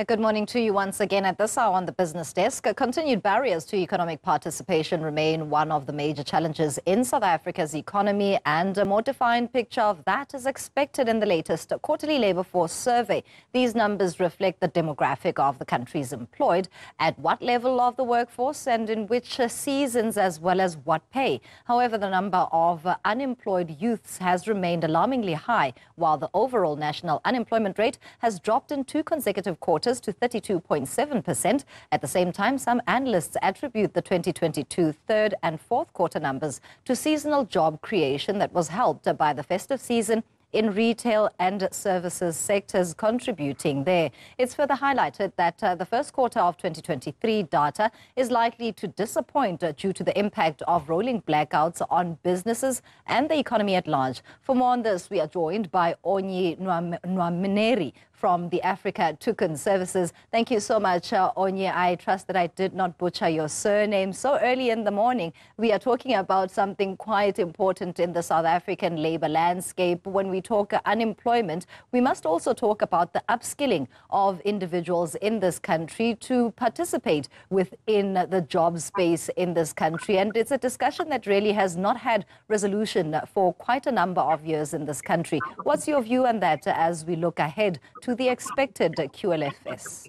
Good morning to you once again at this hour on the business desk. Continued barriers to economic participation remain one of the major challenges in South Africa's economy, and a more defined picture of that is expected in the latest quarterly labour force survey. These numbers reflect the demographic of the country's employed, at what level of the workforce and in which seasons, as well as what pay. However, the number of unemployed youths has remained alarmingly high, while the overall national unemployment rate has dropped in 2 consecutive quarters to 32.7%. At the same time, some analysts attribute the 2022 third and fourth quarter numbers to seasonal job creation that was helped by the festive season in retail and services sectors contributing there. It's further highlighted that the first quarter of 2023 data is likely to disappoint due to the impact of rolling blackouts on businesses and the economy at large. For more on this, we are joined by Onye Nwameneri from the Africa Token Services. Thank you so much, Onye. I trust that I did not butcher your surname so early in the morning. We are talking about something quite important in the South African labour landscape. When we talk unemployment, we must also talk about the upskilling of individuals in this country to participate within the job space in this country. And it's a discussion that really has not had resolution for quite a number of years in this country. What's your view on that as we look ahead to the expected QLFS?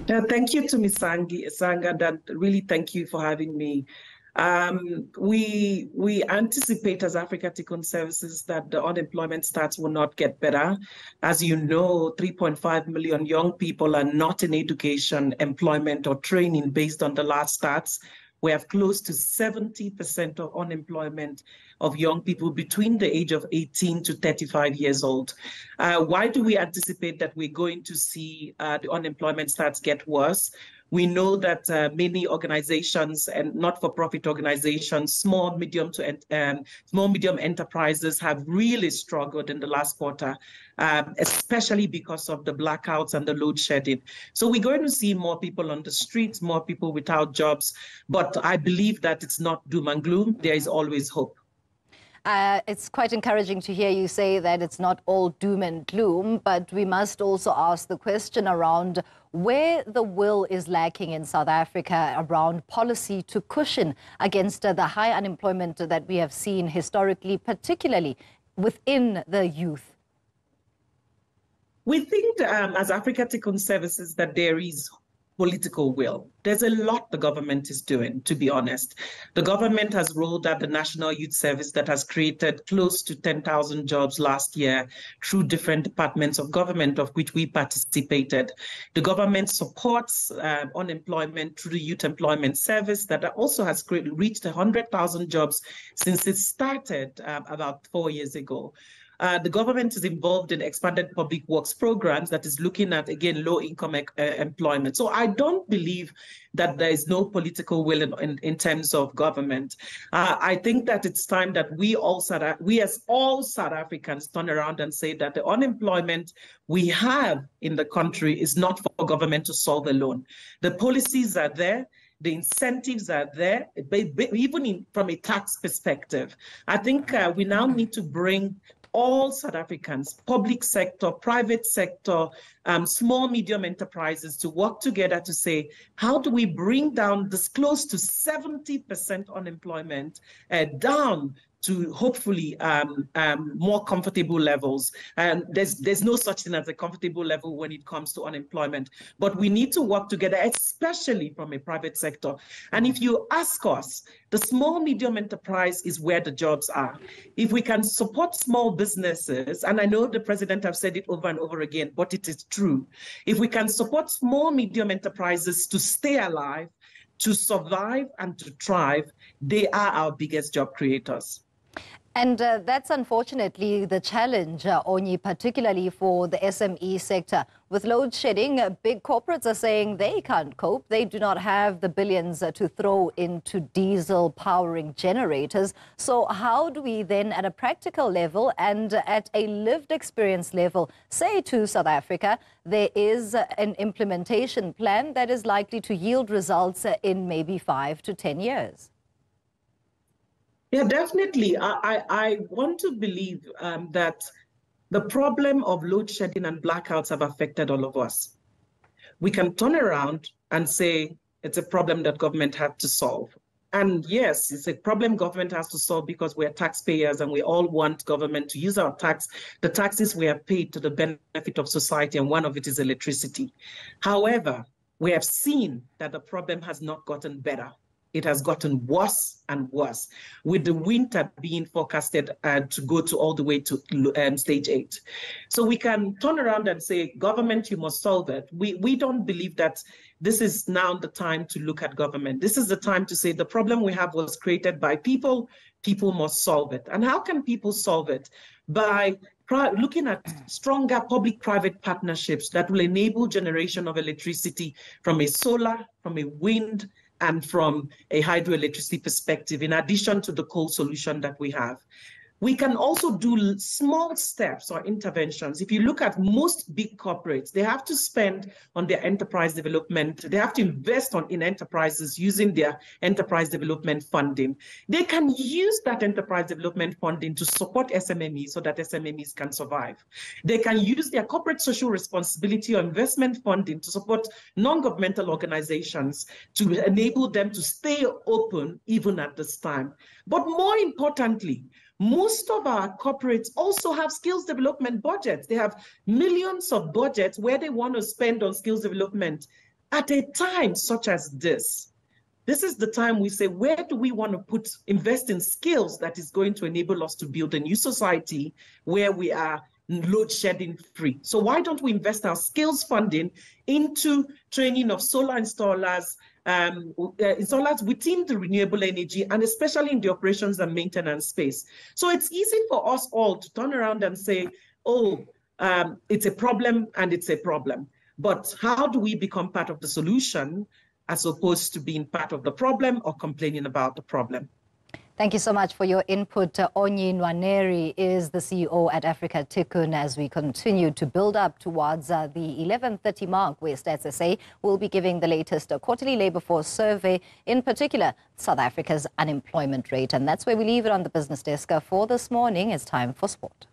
Thank you to Ms. Sanga, and really thank you for having me. We anticipate as Africa Token Services that the unemployment stats will not get better. As you know, 3.5 million young people are not in education, employment, or training based on the last stats. We have close to 70% of unemployment of young people between the age of 18 to 35 years old. Why do we anticipate that we're going to see the unemployment stats get worse? We know that many organizations and not-for-profit organizations, small, medium enterprises have really struggled in the last quarter, especially because of the blackouts and the load shedding. So we're going to see more people on the streets, more people without jobs. But I believe that it's not doom and gloom. There is always hope. It's quite encouraging to hear you say that it's not all doom and gloom, but we must also ask the question around where the will is lacking in South Africa around policy to cushion against the high unemployment that we have seen historically, particularly within the youth. We think as Africa Token Services that there is political will. There's a lot the government is doing, to be honest. The government has rolled out the National Youth Service that has created close to 10,000 jobs last year through different departments of government, of which we participated. The government supports unemployment through the Youth Employment Service that also has reached 100,000 jobs since it started about 4 years ago. The government is involved in expanded public works programs that is looking at, again, low-income employment. So I don't believe that there is no political will in terms of government. I think that it's time that we as all South Africans turn around and say that the unemployment we have in the country is not for government to solve alone. The policies are there. The incentives are there, even from a tax perspective. I think we now need to bring all South Africans, public sector, private sector, small, medium enterprises to work together to say, how do we bring down this close to 70% unemployment down to hopefully more comfortable levels. And there's no such thing as a comfortable level when it comes to unemployment. But we need to work together, especially from a private sector. And if you ask us, the small, medium enterprise is where the jobs are. If we can support small businesses, and I know the president have said it over and over again, but it is true. If we can support small, medium enterprises to stay alive, to survive and to thrive, they are our biggest job creators. And that's unfortunately the challenge, Onye, particularly for the SME sector. With load shedding, big corporates are saying they can't cope. They do not have the billions to throw into diesel powering generators. So how do we then, at a practical level and at a lived experience level, say to South Africa, there is an implementation plan that is likely to yield results in maybe 5 to 10 years? Yeah, definitely. I want to believe that the problem of load shedding and blackouts have affected all of us. We can turn around and say it's a problem that government has to solve. And yes, it's a problem government has to solve because we're taxpayers and we all want government to use our the taxes we have paid to the benefit of society, and one of it is electricity. However, we have seen that the problem has not gotten better. It has gotten worse and worse, with the winter being forecasted to go to all the way to stage 8. So we can turn around and say, government, you must solve it. We don't believe that this is now the time to look at government. This is the time to say the problem we have was created by people. People must solve it. And how can people solve it? By looking at stronger public-private partnerships that will enable generation of electricity from a solar, from a wind, and from a hydroelectricity perspective, in addition to the coal solution that we have. We can also do small steps or interventions. If you look at most big corporates, they have to spend on their enterprise development. They have to invest in enterprises using their enterprise development funding. They can use that enterprise development funding to support SMMEs so that SMMEs can survive. They can use their corporate social responsibility or investment funding to support non-governmental organizations to enable them to stay open even at this time. But more importantly, most of our corporates also have skills development budgets. They have millions of budgets where they want to spend on skills development at a time such as this. This is the time we say, where do we want to invest in skills that is going to enable us to build a new society where we are load shedding free? So why don't we invest our skills funding into training of solar installers, installers within the renewable energy, and especially in the operations and maintenance space. So it's easy for us all to turn around and say, oh, it's a problem and it's a problem. But how do we become part of the solution as opposed to being part of the problem or complaining about the problem? Thank you so much for your input. Onyi Nwaneri is the CEO at Africa Tikkun as we continue to build up towards the 11:30 mark, where Stats SA will be giving the latest quarterly labor force survey, in particular South Africa's unemployment rate. And that's where we leave it on the business desk for this morning. It's time for sport.